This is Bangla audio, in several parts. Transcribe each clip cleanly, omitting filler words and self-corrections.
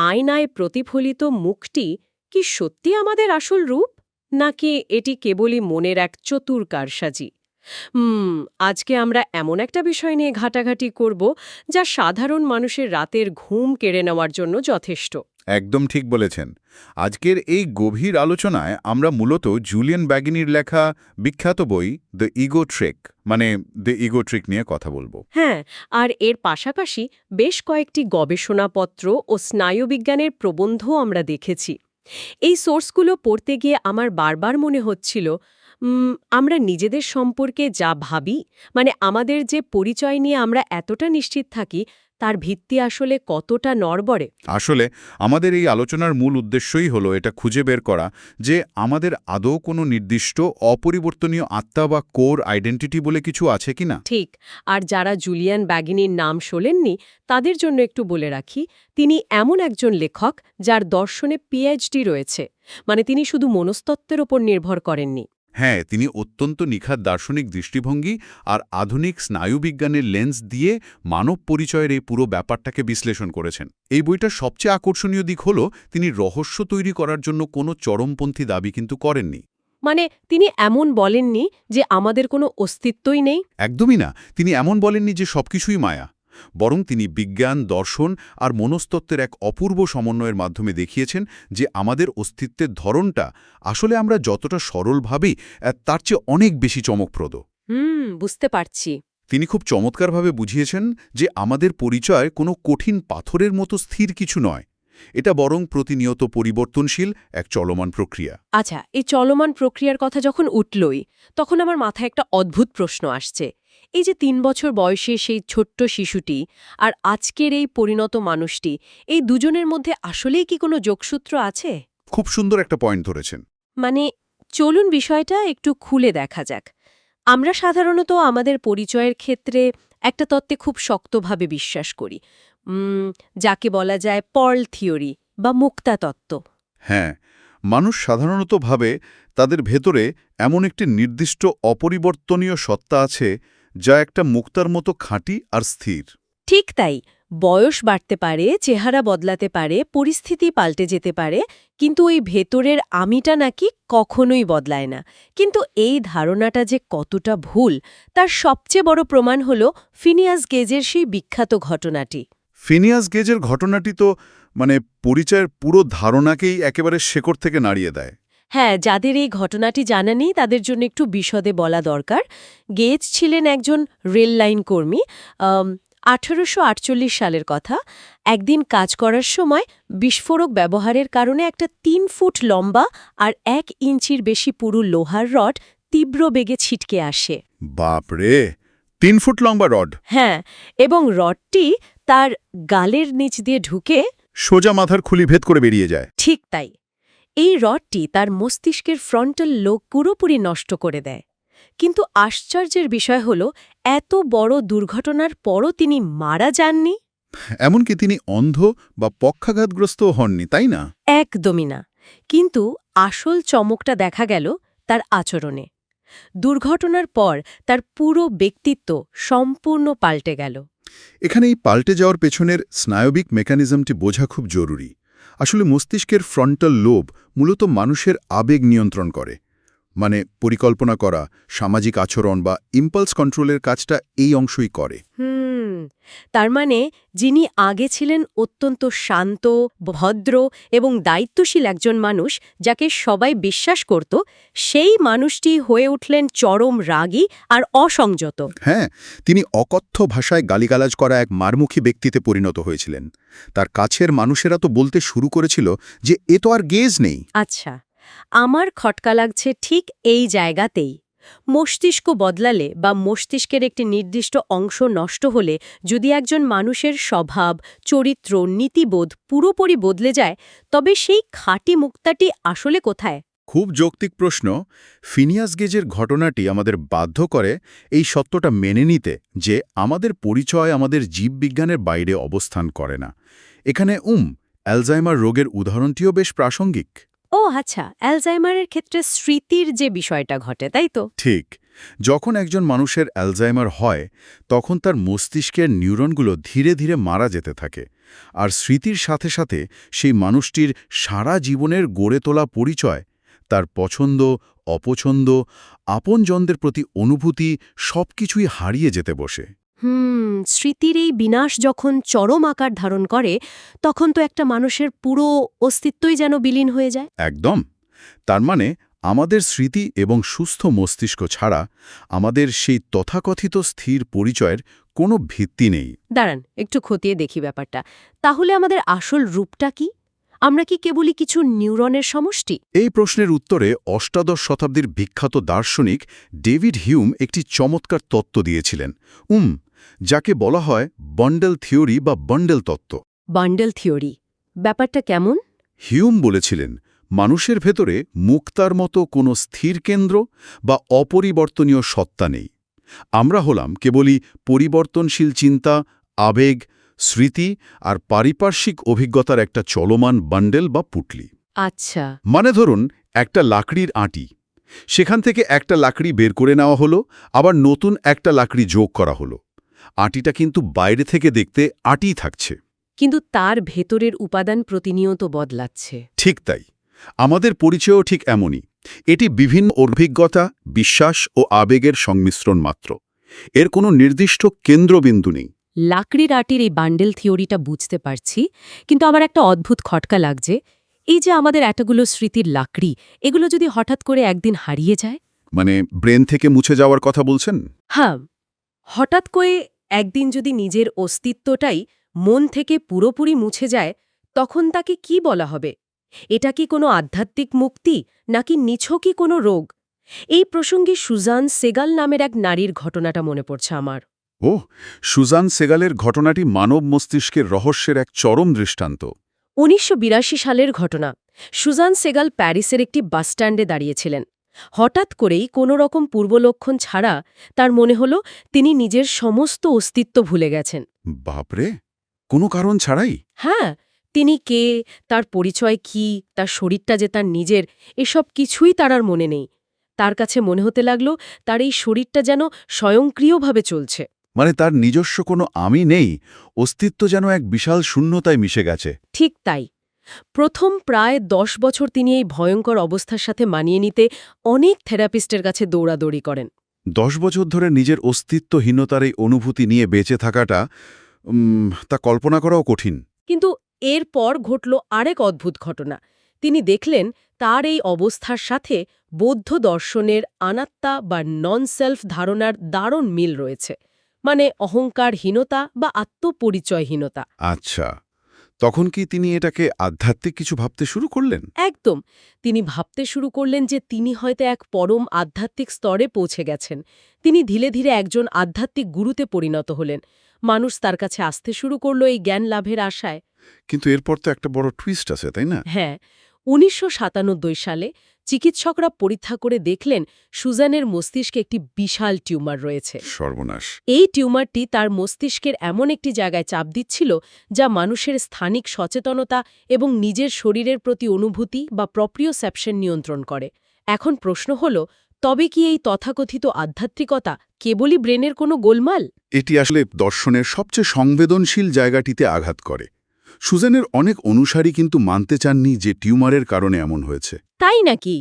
আয়নায় প্রতিফলিত মুখটি কি সত্যি আমাদের আসল রূপ, নাকি এটি কেবলই মনের এক চতুর কারসাজি? আজকে আমরা এমন একটা বিষয় নিয়ে ঘাটাঘাটি করব যা সাধারণ মানুষের রাতের ঘুম কেড়ে নেওয়ার জন্য যথেষ্ট। একদম ঠিক বলেছেন। আজকের এই গভীর আলোচনায় আমরা মূলত জুলিয়ান ব্যাগিনির লেখা বিখ্যাত বই দ্য ইগো ট্রিক নিয়ে কথা বলবো। হ্যাঁ, আর এর পাশাপাশি বেশ কয়েকটি গবেষণাপত্র ও স্নায়ুবিজ্ঞানের প্রবন্ধও আমরা দেখেছি। এই সোর্সগুলো পড়তে গিয়ে আমার বারবার মনে হচ্ছিল, আমরা নিজেদের সম্পর্কে যা ভাবি, মানে আমাদের যে পরিচয় নিয়ে আমরা এতটা নিশ্চিত থাকি, তার ভিত্তি আসলে কতটা নড়বড়ে। আসলে আমাদের এই আলোচনার মূল উদ্দেশ্যই হলো এটা খুঁজে বের করা যে আমাদের আদৌ কোনো নির্দিষ্ট অপরিবর্তনীয় আত্মা বা কোর আইডেন্টিটি বলে কিছু আছে কিনা। ঠিক। আর যারা জুলিয়ান ব্যাগিনির নাম শোনেননি, তাদের জন্য একটু বলে রাখি, তিনি এমন একজন লেখক যার দর্শনে পিএইচডি রয়েছে। মানে তিনি শুধু মনস্তত্ত্বের ওপর নির্ভর করেননি। হ্যাঁ, তিনি অত্যন্ত নিখাত দার্শনিক দৃষ্টিভঙ্গি আর আধুনিক স্নায়ুবিজ্ঞানের লেন্স দিয়ে মানব পরিচয়ের এই পুরো ব্যাপারটাকে বিশ্লেষণ করেছেন। এই বইটার সবচেয়ে আকর্ষণীয় দিক হল তিনি রহস্য তৈরি করার জন্য কোনো চরমপন্থী দাবি কিন্তু করেননি। মানে তিনি এমন বলেননি যে আমাদের কোনো অস্তিত্বই নেই। একদমই না। তিনি এমন বলেননি যে সবকিছুই মায়া, বরং তিনি বিজ্ঞান, দর্শন আর মনস্তত্ত্বের এক অপূর্ব সমন্বয়ের মাধ্যমে দেখিয়েছেন যে আমাদের অস্তিত্বের ধরনটা আসলে আমরা যতটা সরল ভাবি তার চেয়ে অনেক বেশি চমকপ্রদ। বুঝতে পারছি। তিনি খুব চমৎকারভাবে বুঝিয়েছেন যে আমাদের পরিচয় কোনো কঠিন পাথরের মতো স্থির কিছু নয়, এটা বরং প্রতিনিয়ত পরিবর্তনশীল এক চলমান প্রক্রিয়া। আচ্ছা, এই চলমান প্রক্রিয়ার কথা যখন উঠলই, তখন আমার মাথায় একটা অদ্ভুত প্রশ্ন আসছে। এই যে ৩ বছর বয়সে সেই ছোট্ট শিশুটি আর আজকের এই পরিণত মানুষটি, এই দুজনের মধ্যে আসলেই কি কোনো যোগসূত্র আছে? খুব সুন্দর একটা পয়েন্ট ধরেছেন। মানে চলুন বিষয়টা একটু খুলে দেখা যাক। আমরা সাধারণত আমাদের পরিচয়ের ক্ষেত্রে একটা তত্ত্বে খুব শক্তভাবে বিশ্বাস করি, যাকে বলা যায় পার্ল থিওরি বা মুক্তা তত্ত্ব। হ্যাঁ, মানুষ সাধারণত ভাবে তাদের ভেতরে এমন একটি নির্দিষ্ট অপরিবর্তনীয় সত্তা আছে যা একটা মুক্তার মতো খাঁটি আর স্থির। ঠিক তাই। বয়স বাড়তে পারে, চেহারা বদলাতে পারে, পরিস্থিতি পাল্টে যেতে পারে, কিন্তু ওই ভেতরের আমিটা নাকি কখনোই বদলায় না। কিন্তু এই ধারণাটা যে কতটা ভুল, তার সবচেয়ে বড় প্রমাণ হল ফিনিয়াস গেজের সেই বিখ্যাত ঘটনাটি। ফিনিয়াস গেজের ঘটনাটি তো পরিচয়ের পুরো ধারণাকেই একেবারে শেকড় থেকে নাড়িয়ে দেয়। হ্যাঁ, যাদের এই ঘটনাটি জানা নেই তাদের জন্য একটু বিশদে বলা দরকার। গেজ ছিলেন একজন রেল লাইন কর্মী। 1848 সালের কথা। একদিন কাজ করার সময় বিস্ফোরক ব্যবহারের কারণে একটা ৩ ফুট লম্বা আর ১ ইঞ্চির বেশি পুরু লোহার রড তীব্র বেগে ছিটকে আসে। বাপরে, ৩ ফুট লম্বা রড! হ্যাঁ, এবং রডটি তার গালের নিচ দিয়ে ঢুকে সোজা মাথার খুলি ভেদ করে বেরিয়ে যায়। ঠিক তাই। এই রডটি তার মস্তিষ্কের ফ্রন্টাল লোব পুরোপুরি নষ্ট করে দেয়। কিন্তু আশ্চর্যের বিষয় হল, এত বড় দুর্ঘটনার পরও তিনি মারা যাননি। এমনকি তিনি অন্ধ বা পক্ষাঘাতগ্রস্তও হননি, তাই না? একদমই না। কিন্তু আসল চমকটা দেখা গেল তার আচরণে। দুর্ঘটনার পর তার পুরো ব্যক্তিত্ব সম্পূর্ণ পাল্টে গেল। এখানে এই পাল্টে যাওয়ার পেছনের স্নায়বিক মেকানিজমটি বোঝা খুব জরুরি। আসলে মস্তিষ্কের ফ্রন্টাল লোব মূলত মানুষের আবেগ নিয়ন্ত্রণ করে, পরিকল্পনা করা, সামাজিক আচরণ বা ইম্পালস কন্ট্রোলের কাজটা এই অংশই করে। তার মানে যিনি আগে ছিলেন অত্যন্ত শান্ত, ভদ্র এবং দায়িত্বশীল একজন মানুষ যাকে সবাই বিশ্বাস করত, সেই মানুষটি হয়ে উঠলেন চরম রাগী আর অসংযত। হ্যাঁ, তিনি অকথ্য ভাষায় গালিগালাজ করা এক মারমুখী ব্যক্তিতে পরিণত হয়েছিলেন। তার কাছের মানুষেরা তো বলতে শুরু করেছিল যে এ তো আর গেজ নেই। আচ্ছা, আমার খটকা লাগছে ঠিক এই জায়গাতেই। মস্তিষ্ক বদলালে বা মস্তিষ্কের একটি নির্দিষ্ট অংশ নষ্ট হলে যদি একজন মানুষের স্বভাব, চরিত্র, নীতিবোধ পুরোপুরি বদলে যায়, তবে সেই খাঁটি মুক্তাটি আসলে কোথায়? খুব যৌক্তিক প্রশ্ন। ফিনিয়াস গেজের ঘটনাটি আমাদের বাধ্য করে এই সত্যটা মেনে নিতে যে আমাদের পরিচয় আমাদের জীববিজ্ঞানের বাইরে অবস্থান করে না। এখানে অ্যালজাইমার রোগের উদাহরণটিও বেশ প্রাসঙ্গিক। ও আচ্ছা, অ্যালজাইমারের ক্ষেত্রে স্মৃতির যে বিষয়টা ঘটে, তাই তো? ঠিক। যখন একজন মানুষের অ্যালজাইমার হয় তখন তার মস্তিষ্কের নিউরনগুলো ধীরে ধীরে মারা যেতে থাকে। আর স্মৃতির সাথে সাথে সেই মানুষটির সারা জীবনের গড়ে তোলা পরিচয়, তার পছন্দ, অপছন্দ, আপনজনদের প্রতি অনুভূতি সবকিছুই হারিয়ে যেতে বসে। স্মৃতির এই বিনাশ যখন চরম আকার ধারণ করে তখন তো একটা মানুষের পুরো অস্তিত্বই যেন বিলীন হয়ে যায়। একদম। তার মানে আমাদের স্মৃতি এবং সুস্থ মস্তিষ্ক ছাড়া আমাদের সেই তথাকথিত স্থির পরিচয়ের কোনো ভিত্তি নেই। দাঁড়ান, একটু খতিয়ে দেখি ব্যাপারটা। তাহলে আমাদের আসল রূপটা কি? আমরা কি কেবলই কিছু নিউরনের সমষ্টি? এই প্রশ্নের উত্তরে অষ্টাদশ শতাব্দীর বিখ্যাত দার্শনিক ডেভিড হিউম একটি চমৎকার তত্ত্ব দিয়েছিলেন, যাকে বলা হয় বান্ডেল থিওরি বা বান্ডেল তত্ত্ব। বান্ডেল থিওরি ব্যাপারটা কেমন? হিউম বলেছিলেন, মানুষের ভেতরে মুক্তার মতো কোনো স্থির কেন্দ্র বা অপরিবর্তনীয় সত্তা নেই। আমরা হলাম কেবলই পরিবর্তনশীল চিন্তা, আবেগ, স্মৃতি আর পারিপার্শ্বিক অভিজ্ঞতার একটা চলমান বান্ডেল বা পুটলি। আচ্ছা। মানে ধরুন একটা লাকড়ির আঁটি, সেখান থেকে একটা লাকড়ি বের করে নেওয়া হলো, আবার নতুন একটা লাকড়ি যোগ করা হলো। আঁটিটা কিন্তু বাইরে থেকে দেখতে আঁটিই থাকছে, কিন্তু তার ভেতরের উপাদান প্রতিনিয়ত বদলাচ্ছে। ঠিক তাই। আমাদের পরিচয়ও ঠিক এমনই। এটি বিভিন্ন অভিজ্ঞতা, বিশ্বাস ও আবেগের সংমিশ্রণ মাত্র। এর কোনো নির্দিষ্ট কেন্দ্রবিন্দু নেই। লাকড়ির আটির এই বান্ডেল থিওরিটা বুঝতে পারছি, কিন্তু আমার একটা অদ্ভুত খটকা লাগছে। এই যে আমাদের এতগুলো স্মৃতির লাকড়ি, এগুলো যদি হঠাৎ করে একদিন হারিয়ে যায়? মানে ব্রেন থেকে মুছে যাওয়ার কথা বলছেন? হ্যাঁ, হঠাৎ করে একদিন যদি নিজের অস্তিত্বটাই মন থেকে পুরোপুরি মুছে যায়, তখন তাকে কি বলা হবে? এটা কি কোনো আধ্যাত্মিক মুক্তি, নাকি নিছকই কোনো রোগ? এই প্রসঙ্গে সুজান সেগাল নামের এক নারীর ঘটনাটা মনে পড়ছে আমার। সুজান সেগালের ঘটনাটি মানব মস্তিষ্কের রহস্যের এক চরম দৃষ্টান্ত। ১৯৮২ সালের ঘটনা। সুজান সেগাল প্যারিসের একটি বাসস্ট্যান্ডে দাঁড়িয়েছিলেন। হঠাৎ করেই কোনো রকম পূর্বলক্ষণ ছাড়া তার মনে হল তিনি নিজের সমস্ত অস্তিত্ব ভুলে গেছেন। বাপরে, কোনো কারণ ছাড়াই? হ্যাঁ, তিনি কে, তার পরিচয় কি, তার শরীরটা যে তার নিজের, এসব কিছুই তার আর মনে নেই। তার কাছে মনে হতে লাগল তার এই শরীরটা যেন স্বয়ংক্রিয়ভাবে চলছে। মানে তার নিজস্ব কোনো আমি নেই, অস্তিত্ব যেন এক বিশাল শূন্যতায় মিশে গেছে। ঠিক তাই। প্রথম প্রায় ১০ বছর তিনি এই ভয়ঙ্কর অবস্থার সাথে মানিয়ে নিতে অনেক থেরাপিস্টের কাছে দৌড়াদৌড়ি করেন। 10 বছর ধরে নিজের অস্তিত্বহীনতার এই অনুভূতি নিয়ে বেঁচে থাকাটা তা কল্পনা করাও কঠিন। কিন্তু এরপর ঘটল আরেক অদ্ভুত ঘটনা। তিনি দেখলেন তার এই অবস্থার সাথে বৌদ্ধ দর্শনের আনাত্মা বা নন সেলফ ধারণার দারুণ মিল রয়েছে। মানে অহংকারহীনতা বা আত্মপরিচয়হীনতা। আচ্ছা, তখন কি তিনি এটাকে আধ্যাত্মিক কিছু ভাবতে শুরু করলেন? একদম। তিনি ভাবতে শুরু করলেন যে তিনি হয়তো এক পরম আধ্যাত্মিক স্তরে পৌঁছে গেছেন। তিনি ধীরে ধীরে একজন আধ্যাত্মিক গুরুতে পরিণত হলেন। মানুষ তার কাছে আসতে শুরু করল এই জ্ঞান লাভের আশায়। কিন্তু এরপর তো একটা বড় টুইস্ট আছে, তাই না? হ্যাঁ, ১৯৯৭ সালে চিকিৎসকরা পরীক্ষা করে দেখলেন সুজানের মস্তিষ্কে একটি বিশাল টিউমার রয়েছে। সর্বনাশ। এই টিউমারটি তার মস্তিষ্কের এমন একটি জায়গায় চাপ দিচ্ছিল যা মানুষের স্থানিক সচেতনতা এবং নিজের শরীরের প্রতি অনুভূতি বা প্রপ্রিওসেপশন নিয়ন্ত্রণ করে। এখন প্রশ্ন হল, তবে কি এই তথাকথিত আধ্যাত্মিকতা কেবলই ব্রেনের কোনো গোলমাল? এটি আসলে দর্শনের সবচেয়ে সংবেদনশীল জায়গাটিতে আঘাত করে। সুজানের অনেক অনুসারী কিন্তু মানতে চাননি যে টিউমারের কারণে এমন হয়েছে। তাই নাকি?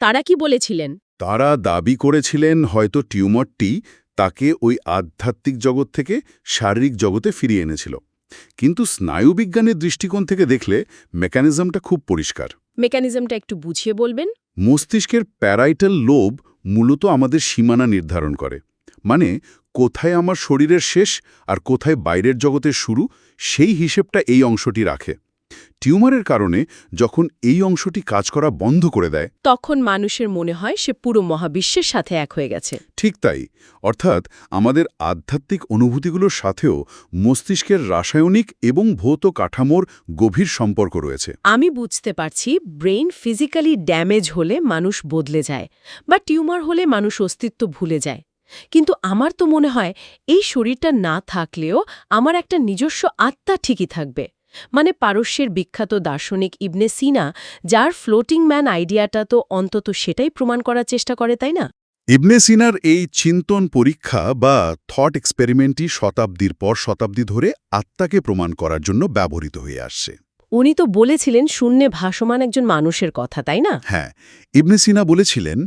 তারা কি বলেছিলেন? তারা দাবি করেছিলেন হয়তো টিউমারটি তাকে ওই আধ্যাত্মিক জগৎ থেকে শারীরিক জগতে ফিরিয়ে এনেছিল। কিন্তু স্নায়ুবিজ্ঞানের দৃষ্টিকোণ থেকে দেখলে মেকানিজমটা খুব পরিষ্কার। মেকানিজমটা একটু বুঝিয়ে বলবেন? মস্তিষ্কের প্যারাইটাল লোব মূলত আমাদের সীমানা নির্ধারণ করে। মানে কোথায় আমার শরীরের শেষ আর কোথায় বাইরের জগতের শুরু, সেই হিসেবটা এই অংশটি রাখে। টিউমারের কারণে যখন এই অংশটি কাজ করা বন্ধ করে দেয়, তখন মানুষের মনে হয় সে পুরো মহাবিশ্বের সাথে এক হয়ে গেছে। ঠিক তাই। অর্থাৎ আমাদের আধ্যাত্মিক অনুভূতিগুলোর সাথেও মস্তিষ্কের রাসায়নিক এবং ভৌত কাঠামোর গভীর সম্পর্ক রয়েছে। আমি বুঝতে পারছি, ব্রেইন ফিজিক্যালি ড্যামেজ হলে মানুষ বদলে যায়, বা টিউমার হলে মানুষ অস্তিত্ব ভুলে যায়। কিন্তু আমার তো মনে হয় এই শরীরটা না থাকলেও আমার একটা নিজস্ব আত্মা ঠিকই থাকবে। মানে পারস্যের বিখ্যাত দার্শনিক ইবনে সিনা, যার ফ্লোটিং ম্যান আইডিয়াটা তো অন্তত সেটাই প্রমাণ করার চেষ্টা করে, তাই না? ইবনে সিনার এই চিন্তন পরীক্ষা বা থট এক্সপেরিমেন্টই শতাব্দীর পর শতাব্দী ধরে আত্মাকে প্রমাণ করার জন্য ব্যবহৃত হয়ে আসছে। উনি তো বলেছিলেন শূন্যে ভাসমান একজন মানুষের কথা, তাই না? হ্যাঁ, ইবনে সিনা বলেছিলেন,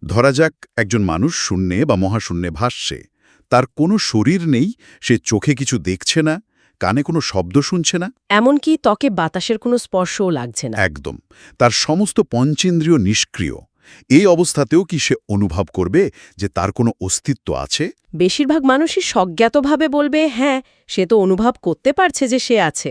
ধরা যাক একজন মানুষ শূন্যে বা মহাশূন্যে ভাসছে। তার কোনো শরীর নেই, সে চোখে কিছু দেখছে না, কানে কোনো শব্দ শুনছে না। এমনকি ত্বকে বাতাসের কোনো স্পর্শও লাগছে না। একদম। তার সমস্ত পঞ্চেন্দ্রিয় নিষ্ক্রিয়। এই অবস্থাতেও কি সে অনুভব করবে যে তার কোনো অস্তিত্ব আছে? বেশিরভাগ মানুষই স্বজ্ঞাতভাবে বলবে, হ্যাঁ, সে তো অনুভব করতে পারছে যে সে আছে।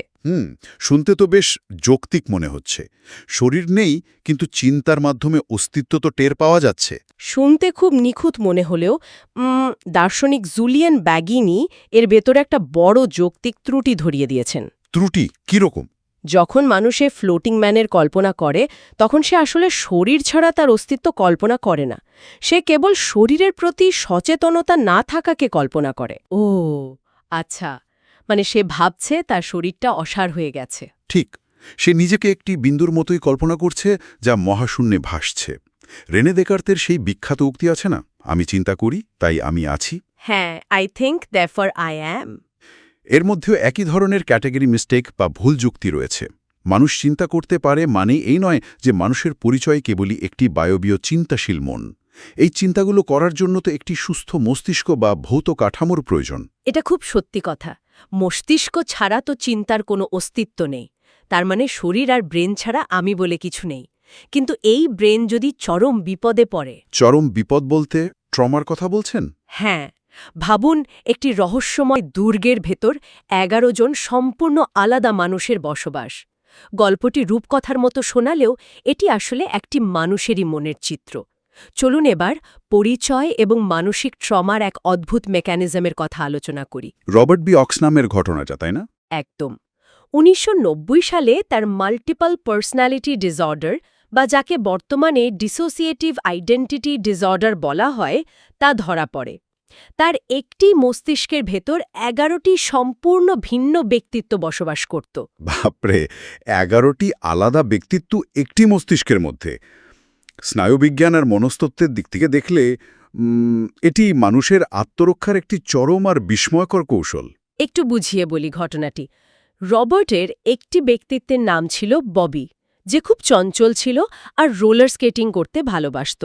শুনতে তো বেশ যৌক্তিক মনে হচ্ছে। শরীর নেই, কিন্তু চিন্তার মাধ্যমে অস্তিত্ব তো টের পাওয়া যাচ্ছে। শুনতে খুব নিখুঁত মনে হলেও দার্শনিক জুলিয়ান ব্যাগিনি এর ভেতরে একটা বড় যৌক্তিক ত্রুটি ধরিয়ে দিয়েছেন। ত্রুটি কীরকম? যখন মানুষে ফ্লোটিং ম্যানের কল্পনা করে, তখন সে আসলে শরীর ছাড়া তার অস্তিত্ব কল্পনা করে না। সে কেবল শরীরের প্রতি সচেতনতা না থাকাকে কল্পনা করে। ও আচ্ছা, মানে সে ভাবছে তার শরীরটা অসাড় হয়ে গেছে। ঠিক, সে নিজেকে একটি বিন্দুর মতোই কল্পনা করছে যা মহাশূন্যে ভাসছে। রেনে দেকার্তের সেই বিখ্যাত উক্তি আছে না, আমি চিন্তা করি তাই আমি আছি। হ্যাঁ, আই থিঙ্ক দ্যারফর আই অ্যাম। এর মধ্যেও একই ধরনের ক্যাটাগরি মিস্টেক বা ভুল যুক্তি রয়েছে। মানুষ চিন্তা করতে পারে মানে এই নয় যে মানুষের পরিচয় কেবলই একটি বায়বীয় চিন্তাশীল মন। এই চিন্তাগুলো করার জন্য তো একটি সুস্থ মস্তিষ্ক বা ভৌত কাঠামোর প্রয়োজন। এটা খুব সত্যি কথা। মস্তিষ্ক ছাড়া তো চিন্তার কোনো অস্তিত্ব নেই। তার মানে শরীর আর ব্রেন ছাড়া আমি বলে কিছু নেই। কিন্তু এই ব্রেন যদি চরম বিপদে পড়ে। চরম বিপদ বলতে ট্রমার কথা বলছেন? হ্যাঁ, ভাবুন একটি রহস্যময় দুর্গের ভেতর ১১ জন সম্পূর্ণ আলাদা মানুষের বসবাস। গল্পটি রূপকথার মতো শোনালেও এটি আসলে একটি মানুষেরই মনের চিত্র। চলুন এবার পরিচয় এবং মানসিক ট্রমার এক অদ্ভুত মেকানিজমের কথা আলোচনা করি। রবার্ট বি অক্সনামের ঘটনাটা, তাই না? একদম। ১৯৯০ সালে তার মাল্টিপল পার্সোনালিটি ডিসঅর্ডার বা যাকে বর্তমানে ডিসোসিয়েটিভ আইডেন্টিটি ডিসঅর্ডার বলা হয় তা ধরা পড়ে। তার একটি মস্তিষ্কের ভেতর ১১টি সম্পূর্ণ ভিন্ন ব্যক্তিত্ব বসবাস করত। বাপরে, ১১টি আলাদা ব্যক্তিত্ব একটি মস্তিষ্কের মধ্যে! স্নায়ুবিজ্ঞান আর মনস্তত্ত্বের দিক থেকে দেখলে এটি মানুষের আত্মরক্ষার একটি চরম আর বিস্ময়কর কৌশল। একটু বুঝিয়ে বলি ঘটনাটি। রবার্টের একটি ব্যক্তিত্বের নাম ছিল ববি, যে খুব চঞ্চল ছিল আর রোলার স্কেটিং করতে ভালোবাসত।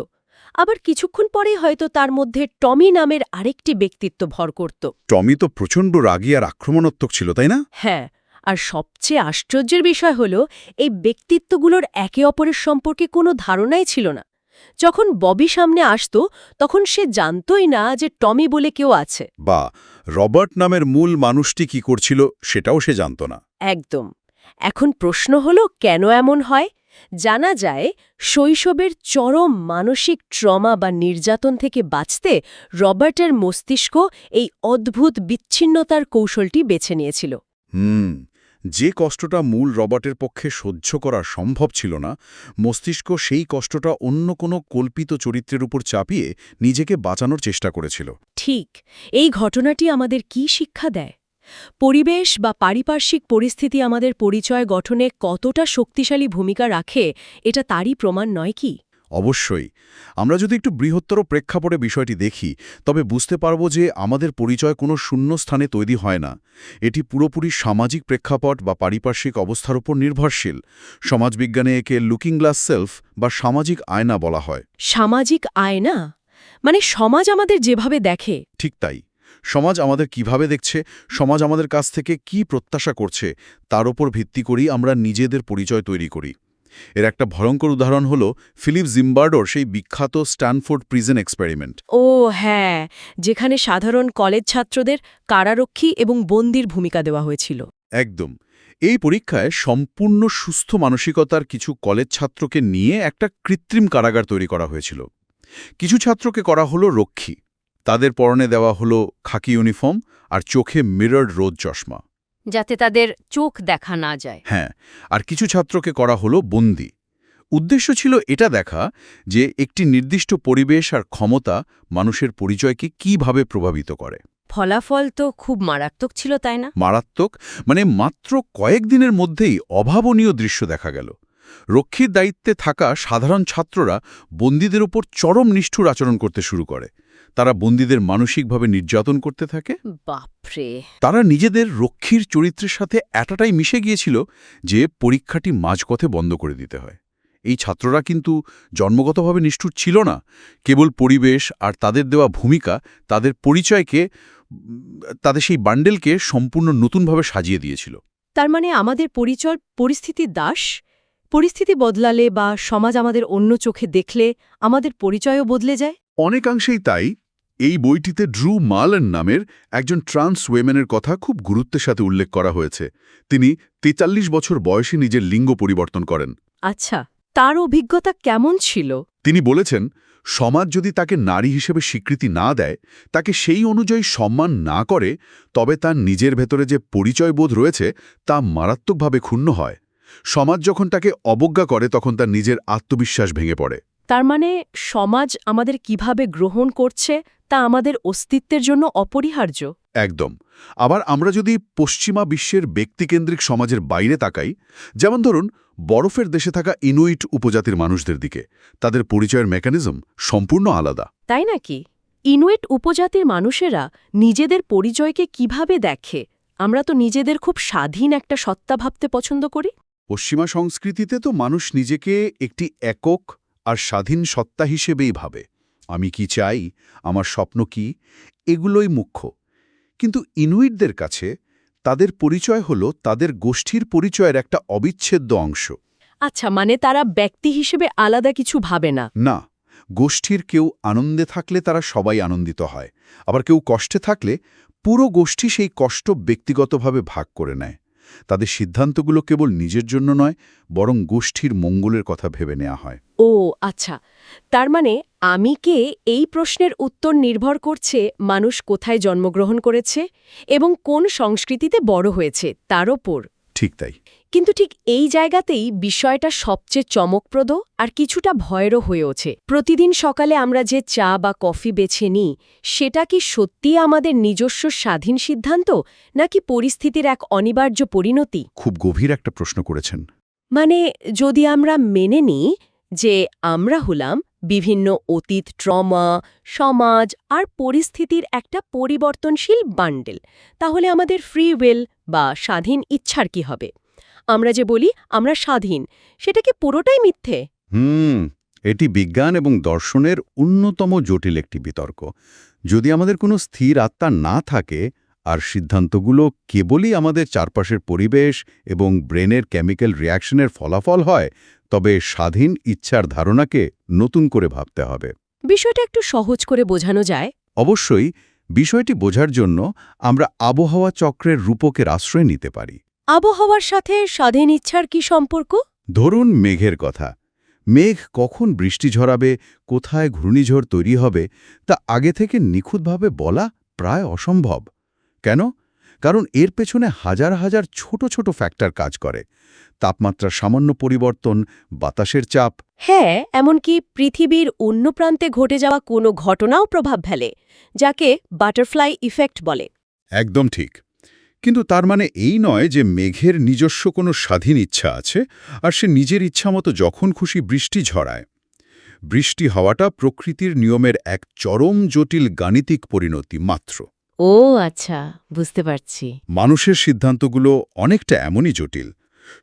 আবার কিছুক্ষণ পরে হয়তো তার মধ্যে টমি নামের আরেকটি ব্যক্তিত্ব ভর করত। টমি তো প্রচণ্ড রাগী আর আক্রমণাত্মক ছিল, তাই না? হ্যাঁ, আর সবচেয়ে আশ্চর্যের বিষয় হল এই ব্যক্তিত্বগুলোর একে অপরের সম্পর্কে কোনো ধারণাই ছিল না। যখন ববি সামনে আসত তখন সে জানতই না যে টমি বলে কেউ আছে। বা রবার্ট নামের মূল মানুষটি কি করছিল সেটাও সে জানত না। একদম। এখন প্রশ্ন হল কেন এমন হয়? জানা যায় শৈশবের চরম মানসিক ট্রমা বা নির্যাতন থেকে বাঁচতে রবার্টের মস্তিষ্ক এই অদ্ভুত বিচ্ছিন্নতার কৌশলটি বেছে নিয়েছিল। যে কষ্টটা মূল রবার্টের পক্ষে সহ্য করা সম্ভব ছিল না, মস্তিষ্ক সেই কষ্টটা অন্য কোনো কল্পিত চরিত্রের উপর চাপিয়ে নিজেকে বাঁচানোর চেষ্টা করেছিল। ঠিক, এই ঘটনাটি আমাদের কি শিক্ষা দেয়? পরিবেশ বা পারিপার্শ্বিক পরিস্থিতি আমাদের পরিচয় গঠনে কতটা শক্তিশালী ভূমিকা রাখে, এটা তারই প্রমাণ নয় কি? অবশ্যই। আমরা যদি একটু বৃহত্তর প্রেক্ষাপটে বিষয়টি দেখি, তবে বুঝতে পারব যে আমাদের পরিচয় কোনো শূন্য স্থানে তৈরি হয় না। এটি পুরোপুরি সামাজিক প্রেক্ষাপট বা পারিপার্শ্বিক অবস্থার উপর নির্ভরশীল। সমাজবিজ্ঞানে একে লুকিং গ্লাস সেলফ বা সামাজিক আয়না বলা হয়। সামাজিক আয়না? মানে সমাজ আমাদের যেভাবে দেখে? ঠিক তাই। সমাজ আমাদের কিভাবে দেখছে, সমাজ আমাদের কাছ থেকে কি প্রত্যাশা করছে, তার উপর ভিত্তি করেই আমরা নিজেদের পরিচয় তৈরি করি। এর একটা ভয়ঙ্কর উদাহরণ হল ফিলিপ জিম্বার্ডোর সেই বিখ্যাত স্ট্যানফোর্ড প্রিজন এক্সপেরিমেন্ট। ও হ্যাঁ, যেখানে সাধারণ কলেজ ছাত্রদের কারারক্ষী এবং বন্দির ভূমিকা দেওয়া হয়েছিল। একদম। এই পরীক্ষায় সম্পূর্ণ সুস্থ মানসিকতার কিছু কলেজ ছাত্রকে নিয়ে একটা কৃত্রিম কারাগার তৈরি করা হয়েছিল। কিছু ছাত্রকে করা হলো রক্ষী। তাদের পরনে দেওয়া হলো খাকি ইউনিফর্ম আর চোখে মিরর্ড রোদ চশমা, যাতে তাদের চোখ দেখা না যায়। হ্যাঁ, আর কিছু ছাত্রকে করা হলো বন্দী। উদ্দেশ্য ছিল এটা দেখা যে একটি নির্দিষ্ট পরিবেশ আর ক্ষমতা মানুষের পরিচয়কে কিভাবে প্রভাবিত করে। ফলাফল তো খুব মারাত্মক ছিল, তাই না? মারাত্মক মানে মাত্র কয়েকদিনের মধ্যেই অভাবনীয় দৃশ্য দেখা গেল। রক্ষীর দায়িত্বে থাকা সাধারণ ছাত্ররা বন্দীদের ওপর চরম নিষ্ঠুর আচরণ করতে শুরু করে। তারা বন্দীদের মানসিকভাবে নির্যাতন করতে থাকে। বাপরে! তারা নিজেদের রক্ষীর চরিত্রের সাথে এতটাই মিশে গিয়েছিল যে পরীক্ষাটি মাঝপথে বন্ধ করে দিতে হয়। এই ছাত্ররা কিন্তু জন্মগতভাবে নিষ্ঠুর ছিল না, কেবল পরিবেশ আর তাদের দেওয়া ভূমিকা তাদের পরিচয়কে, তাদের সেই বান্ডেলকে সম্পূর্ণ নতুনভাবে সাজিয়ে দিয়েছিল। তার মানে আমাদের পরিচয় পরিস্থিতির দাস? পরিস্থিতি বদলালে বা সমাজ আমাদের অন্য চোখে দেখলে আমাদের পরিচয়ও বদলে যায়? অনেকাংশেই তাই। এই বইটিতে ড্রু মার্লেন নামের একজন ট্রান্স ওয়েমেনের কথা খুব গুরুত্বের সাথে উল্লেখ করা হয়েছে। তিনি ৪৩ বছর বয়সে নিজের লিঙ্গ পরিবর্তন করেন। আচ্ছা, তার অভিজ্ঞতা কেমন ছিল? তিনি বলেছেন, সমাজ যদি তাকে নারী হিসেবে স্বীকৃতি না দেয়, তাকে সেই অনুযায়ী সম্মান না করে, তবে তার নিজের ভেতরে যে পরিচয়বোধ রয়েছে তা মারাত্মকভাবে ক্ষুণ্ণ হয়। সমাজ যখন তাকে অবজ্ঞা করে তখন তার নিজের আত্মবিশ্বাস ভেঙে পড়ে। তার মানে সমাজ আমাদের কিভাবে গ্রহণ করছে তা আমাদের অস্তিত্বের জন্য অপরিহার্য। একদম। আবার আমরা যদি পশ্চিমা বিশ্বের ব্যক্তিকেন্দ্রিক সমাজের বাইরে তাকাই, যেমন ধরুন বরফের দেশে থাকা ইনুইট উপজাতির মানুষদের দিকে, তাদের পরিচয়ের মেকানিজম সম্পূর্ণ আলাদা। তাই নাকি? ইনুইট উপজাতির মানুষেরা নিজেদের পরিচয়কে কিভাবে দেখে? আমরা তো নিজেদের খুব স্বাধীন একটা সত্তা ভাবতে পছন্দ করি। পশ্চিমা সংস্কৃতিতে তো মানুষ নিজেকে একটি একক আর স্বাধীন সত্তা হিসেবেই ভাবে। আমি কি চাই, আমার স্বপ্ন কি, এগুলোই মুখ্য। কিন্তু ইনুইটদের কাছে তাদের পরিচয় হল তাদের গোষ্ঠীর পরিচয়ের একটা অবিচ্ছেদ্য অংশ। আচ্ছা, মানে তারা ব্যক্তি হিসেবে আলাদা কিছু ভাবে না? না, গোষ্ঠীর কেউ আনন্দে থাকলে তারা সবাই আনন্দিত হয়, আবার কেউ কষ্টে থাকলে পুরো গোষ্ঠী সেই কষ্ট ব্যক্তিগতভাবে ভাগ করে নেয়। তাদের সিদ্ধান্তগুলো কেবল নিজের জন্য নয়, বরং গোষ্ঠীর মঙ্গলের কথা ভেবে নেওয়া হয়। ও আচ্ছা, তার মানে আমি কে এই প্রশ্নের উত্তর নির্ভর করছে মানুষ কোথায় জন্মগ্রহণ করেছে এবং কোন সংস্কৃতিতে বড় হয়েছে তার ওপর। ঠিক তাই। কিন্তু ঠিক এই জায়গাতেই বিষয়টা সবচেয়ে চমকপ্রদ আর কিছুটা ভয়েরও হয়ে ওঠে। প্রতিদিন সকালে আমরা যে চা বা কফি বেছে নিই, সেটা কি সত্যিই আমাদের নিজস্ব স্বাধীন সিদ্ধান্ত, নাকি পরিস্থিতির এক অনিবার্য পরিণতি? খুব গভীর একটা প্রশ্ন করেছেন। মানে যদি আমরা মেনে নিই যে আমরা হলাম বিভিন্ন অতীত, ট্রমা, সমাজ আর পরিস্থিতির একটা পরিবর্তনশীল বান্ডেল, তাহলে আমাদের ফ্রি উইল বা স্বাধীন ইচ্ছার কি হবে? আমরা যে বলি আমরা স্বাধীন, সেটা কি পুরোটাই মিথ্যে? এটি বিজ্ঞান এবং দর্শনের অন্যতম জটিল একটি বিতর্ক। যদি আমাদের কোনো স্থির আত্মা না থাকে আর সিদ্ধান্তগুলো কেবলই আমাদের চারপাশের পরিবেশ এবং ব্রেনের কেমিক্যাল রিয়াকশনের ফলাফল হয়, তবে স্বাধীন ইচ্ছার ধারণাকে নতুন করে ভাবতে হবে। বিষয়টা একটু সহজ করে বোঝানো যায়? অবশ্যই। বিষয়টি বোঝার জন্য আমরা আবহাওয়া চক্রের রূপকের আশ্রয় নিতে পারি। আবহাওয়ার সাথে স্বাধীন ইচ্ছার কি সম্পর্ক? ধরুন মেঘের কথা। মেঘ কখন বৃষ্টি ঝরাবে, কোথায় ঘূর্ণিঝড় তৈরি হবে, তা আগে থেকে নিখুঁতভাবে বলা প্রায় অসম্ভব। কেন? কারণ এর পেছনে হাজার হাজার ছোট ছোট ফ্যাক্টর কাজ করে। তাপমাত্রার সামান্য পরিবর্তন, বাতাসের চাপ। হ্যাঁ, এমনকি পৃথিবীর অন্য প্রান্তে ঘটে যাওয়া কোনো ঘটনাও প্রভাব ফেলে, যাকে বাটারফ্লাই ইফেক্ট বলে। একদম ঠিক। কিন্তু তার মানে এই নয় যে মেঘের নিজস্ব কোনো স্বাধীন ইচ্ছা আছে আর সে নিজের ইচ্ছামতো যখন খুশি বৃষ্টি ঝরায়। বৃষ্টি হওয়াটা প্রকৃতির নিয়মের এক চরম জটিল গাণিতিক পরিণতি মাত্র। ও আচ্ছা, বুঝতে পারছি। মানুষের সিদ্ধান্তগুলো অনেকটা এমনই জটিল।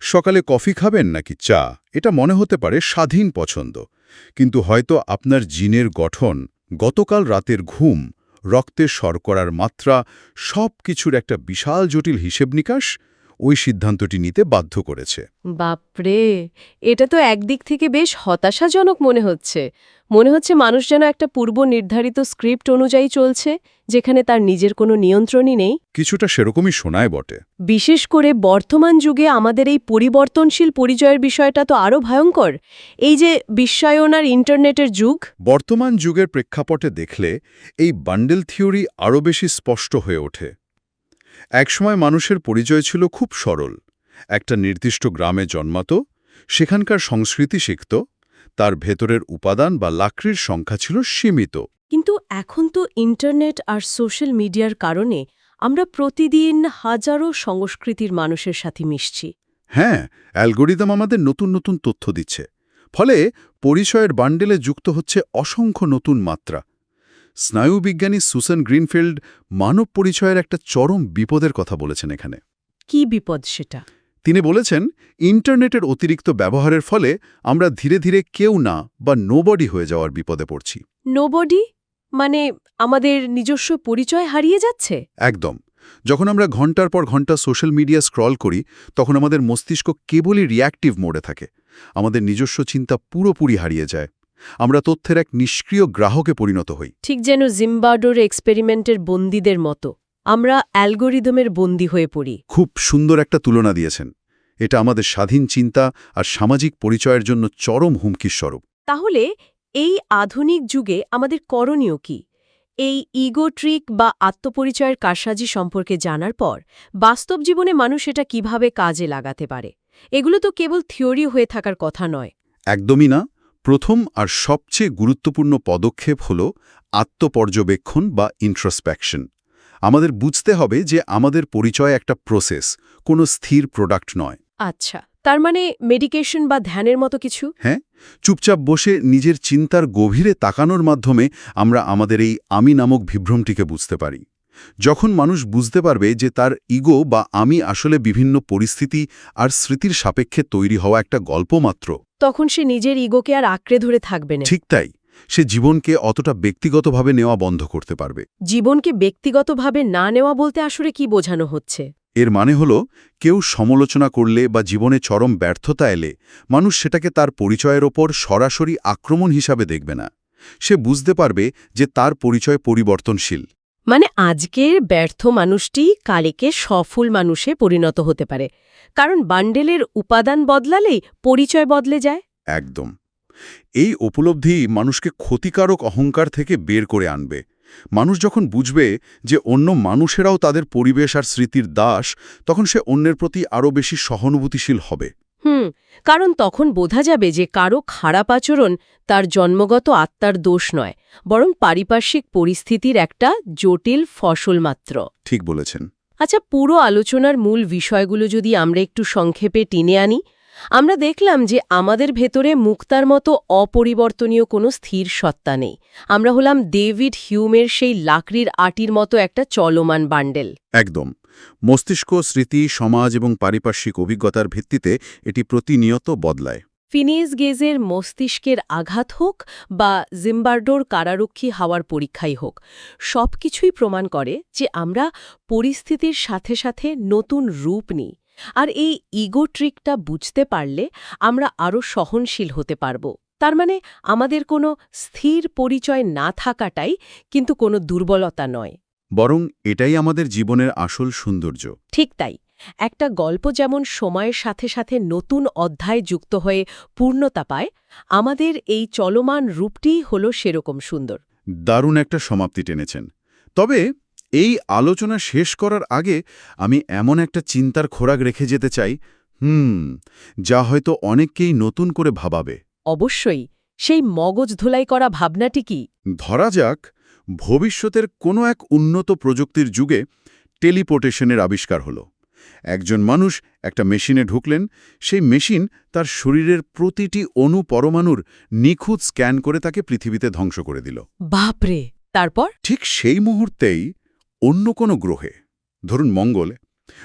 সকালে কফি খাবেন নাকি চা, এটা মনে হতে পারে স্বাধীন পছন্দ, কিন্তু হয়তো আপনার জিনের গঠন, গতকাল রাতের ঘুম, রক্তের শর্করার মাত্রা, সব কিছুর একটা বিশাল জটিল হিসেব নিকাশ ওই সিদ্ধান্তটি নিতে বাধ্য করেছে। বাপরে, এটা তো একদিক থেকে বেশ হতাশাজনক মনে হচ্ছে। মানুষ যেন একটা পূর্ব নির্ধারিত স্ক্রিপ্ট অনুযায়ী চলছে, যেখানে তার নিজের কোনো নিয়ন্ত্রণই নেই। কিছুটা সেরকমই শোনায় বটে। বিশেষ করে বর্তমান যুগে আমাদের এই পরিবর্তনশীল পরিচয়ের বিষয়টা তো আরও ভয়ঙ্কর। এই যে বিশ্বায়ন আর ইন্টারনেটের যুগ। বর্তমান যুগের প্রেক্ষাপটে দেখলে এই বান্ডেল থিওরি আরও বেশি স্পষ্ট হয়ে ওঠে। একসময় মানুষের পরিচয় ছিল খুব সরল। একটা নির্দিষ্ট গ্রামে জন্মাত, সেখানকার সংস্কৃতি শিখত, তার ভেতরের উপাদান বা লাকড়ির সংখ্যা ছিল সীমিত। কিন্তু এখন তো ইন্টারনেট আর সোশ্যাল মিডিয়ার কারণে আমরা প্রতিদিন হাজারো সংস্কৃতির মানুষের সাথে মিশছি। হ্যাঁ, অ্যালগোরিদম আমাদের নতুন নতুন তথ্য দিচ্ছে। ফলে পরিচয়ের বান্ডেলে যুক্ত হচ্ছে অসংখ্য নতুন মাত্রা। স্নায়ুবিজ্ঞানী সুসান গ্রিনফিল্ড মানব পরিচয়ের একটা চরম বিপদের কথা বলেছেন এখানে। কি বিপদ সেটা? তিনি বলেছেন, ইন্টারনেটের অতিরিক্ত ব্যবহারের ফলে আমরা ধীরে ধীরে কেউ না বা নোবডি হয়ে যাওয়ার বিপদে পড়ছি। নোবডি মানে আমাদের নিজস্ব পরিচয় হারিয়ে যাচ্ছে? একদম। যখন আমরা ঘন্টার পর ঘন্টা সোশ্যাল মিডিয়া স্ক্রল করি, তখন আমাদের মস্তিষ্ক কেবলই রিঅ্যাক্টিভ মোডে থাকে। আমাদের নিজস্ব চিন্তা পুরোপুরি হারিয়ে যায়। আমরা তথ্যের এক নিষ্ক্রিয় গ্রাহকে পরিণত হই। ঠিক যেন জিম্বার্ডোর এক্সপেরিমেন্টের বন্দীদের মতো আমরা অ্যালগোরিদমের বন্দী হয়ে পড়ি। খুব সুন্দর একটা তুলনা দিয়েছেন। এটা আমাদের স্বাধীন চিন্তা আর সামাজিক পরিচয়ের জন্য চরম হুমকির স্বরূপ। তাহলে এই আধুনিক যুগে আমাদের করণীয় কি? এই ইগো ট্রিক বা আত্মপরিচয়ের কারসাজি সম্পর্কে জানার পর বাস্তব জীবনে মানুষ এটা কিভাবে কাজে লাগাতে পারে? এগুলো তো কেবল থিওরি হয়ে থাকার কথা নয়। একদমই না। প্রথম আর সবচেয়ে গুরুত্বপূর্ণ পদক্ষেপ হল আত্মপর্যবেক্ষণ বা ইন্ট্রোস্পেকশন। আমাদের বুঝতে হবে যে আমাদের পরিচয় একটা প্রসেস, কোনো স্থির প্রোডাক্ট নয়। আচ্ছা, তার মানে মেডিকেশন বা ধ্যানের মতো কিছু? হ্যাঁ, চুপচাপ বসে নিজের চিন্তার গভীরে তাকানোর মাধ্যমে আমরা আমাদের এই আমি নামক বিভ্রমটিকে বুঝতে পারি। যখন মানুষ বুঝতে পারবে যে তার ইগো বা আমি আসলে বিভিন্ন পরিস্থিতি আর স্মৃতির সাপেক্ষে তৈরি হওয়া একটা গল্প মাত্র, তখন সে নিজের ইগোকে আর আঁকড়ে ধরে থাকবে না। ঠিক তাই, সে জীবনকে অতটা ব্যক্তিগতভাবে নেওয়া বন্ধ করতে পারবে। জীবনকে ব্যক্তিগতভাবে না নেওয়া বলতে আসলে কি বোঝানো হচ্ছে? এর মানে হল, কেউ সমালোচনা করলে বা জীবনে চরম ব্যর্থতা এলে মানুষ সেটাকে তার পরিচয়ের ওপর সরাসরি আক্রমণ হিসাবে দেখবে না। সে বুঝতে পারবে যে তার পরিচয় পরিবর্তনশীল। মানে আজকের ব্যর্থ মানুষটি কালকে সফল মানুষে পরিণত হতে পারে, কারণ বান্ডেলের উপাদান বদলালেই পরিচয় বদলে যায়। একদম। এই উপলব্ধি মানুষকে ক্ষতিকারক অহংকার থেকে বের করে আনবে। মানুষ যখন বুঝবে যে অন্য মানুষেরাও তাদের পরিবেশ আর স্মৃতির দাস, তখন সে অন্যের প্রতি আরও বেশি সহানুভূতিশীল হবে। কারণ তখন বোঝা যাবে যে কারো খারাপ আচরণ তার জন্মগত আত্মার দোষ নয়, বরং পারিপার্শ্বিক পরিস্থিতির একটা জটিল ফসল মাত্র। ঠিক বলেছেন। আচ্ছা, পুরো আলোচনার মূল বিষয়গুলো যদি আমরা একটু সংক্ষেপে টেনে আনি, আমরা দেখলাম যে আমাদের ভেতরে মুক্তার মতো অপরিবর্তনীয় কোনো স্থির সত্তা নেই। আমরা হলাম ডেভিড হিউমের সেই লাকড়ির আটির মতো একটা চলমান বান্ডেল। একদম। মস্তিষ্ক, স্মৃতি, সমাজ এবং পারিপার্শ্বিক অভিজ্ঞতার ভিত্তিতে এটি প্রতিনিয়ত বদলায়। ফিনিস গেজের মস্তিষ্কের আঘাত হোক বা জিম্বার্ডোর কারারক্ষী হওয়ার পরীক্ষাই হোক, সবকিছুই প্রমাণ করে যে আমরা পরিস্থিতির সাথে সাথে নতুন রূপ নিই। আর এই ইগো ট্রিকটা বুঝতে পারলে আমরা আরও সহনশীল হতে পারব। তার মানে আমাদের কোনো স্থির পরিচয় না থাকাটাই কিন্তু কোনো দুর্বলতা নয়, বরং এটাই আমাদের জীবনের আসল সৌন্দর্য। ঠিক তাই। একটা গল্প যেমন সময়ের সাথে সাথে নতুন অধ্যায় যুক্ত হয়ে পূর্ণতা পায়, আমাদের এই চলমান রূপটিই হল সেরকম সুন্দর। দারুণ একটা সমাপ্তি টেনেছেন। তবে এই আলোচনা শেষ করার আগে আমি এমন একটা চিন্তার খোরাক রেখে যেতে চাই, যা হয়তো অনেককেই নতুন করে ভাবাবে। অবশ্যই, সেই মগজ ধোলাই করা ভাবনাটি কি? ধরা যাক, ভবিষ্যতের কোনো এক উন্নত প্রযুক্তির যুগে টেলিপোর্টেশনের আবিষ্কার হলো। একজন মানুষ একটা মেশিনে ঢুকলেন, সেই মেশিন তার শরীরের প্রতিটি অণু পরমাণুর নিখুঁত স্ক্যান করে তাকে পৃথিবীতে ধ্বংস করে দিল। বাপরে! তারপর? ঠিক সেই মুহূর্তেই অন্য কোনো গ্রহে, ধরুন মঙ্গলে,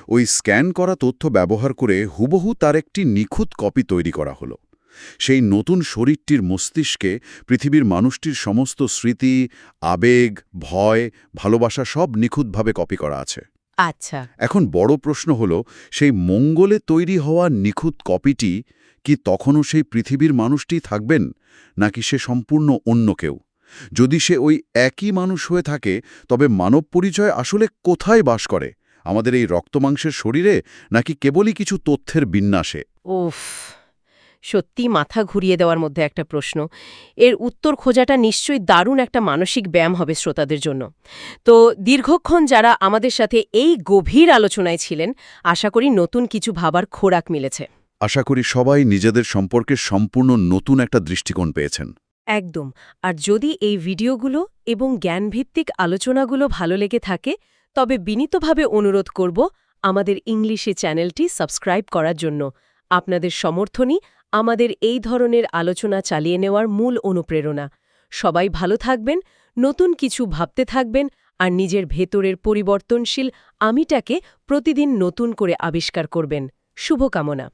ওই স্ক্যান করা তথ্য ব্যবহার করে হুবহু তার একটি নিখুঁত কপি তৈরি করা হলো। সেই নতুন শরীরটির মস্তিষ্কে পৃথিবীর মানুষটির সমস্ত স্মৃতি, আবেগ, ভয়, ভালোবাসা সব নিখুঁতভাবে কপি করা আছে। আচ্ছা। এখন বড় প্রশ্ন হল, সেই মঙ্গলে তৈরি হওয়া নিখুঁত কপিটি কি তখনও সেই পৃথিবীর মানুষটি থাকবেন, নাকি সে সম্পূর্ণ অন্য কেউ? যদি সে ওই একই মানুষ হয়ে থাকে, তবে মানব পরিচয় আসলে কোথায় বাস করে? আমাদের এই রক্তমাংসের শরীরে, নাকি কেবলই কিছু তথ্যের বিন্যাসে? উফ, সত্যি মাথা ঘুরিয়ে দেওয়ার মধ্যে একটা প্রশ্ন। এর উত্তর খোঁজাটা নিশ্চয়ই দারুণ একটা মানসিক ব্যায়াম হবে শ্রোতাদের জন্য। তো দীর্ঘক্ষণ যারা আমাদের সাথে এই গভীর আলোচনায় ছিলেন, আশা করি নতুন কিছু ভাবার খোরাক মিলেছে। আশা করি সবাই নিজেদের সম্পর্কে সম্পূর্ণ নতুন একটা দৃষ্টিকোণ পেয়েছেন। একদম। আর যদি এই ভিডিওগুলো এবং জ্ঞানভিত্তিক আলোচনাগুলো ভালো লেগে থাকে, তবে বিনীতভাবে অনুরোধ করব আমাদের ইংলিশে চ্যানেলটি সাবস্ক্রাইব করার জন্য। আপনাদের সমর্থনই আমাদের এই ধরনের আলোচনা চালিয়ে নেওয়ার মূল অনুপ্রেরণা। সবাই ভালো থাকবেন, নতুন কিছু ভাবতে থাকবেন আর নিজের ভেতরের পরিবর্তনশীল আমিটাকে প্রতিদিন নতুন করে আবিষ্কার করবেন। শুভকামনা।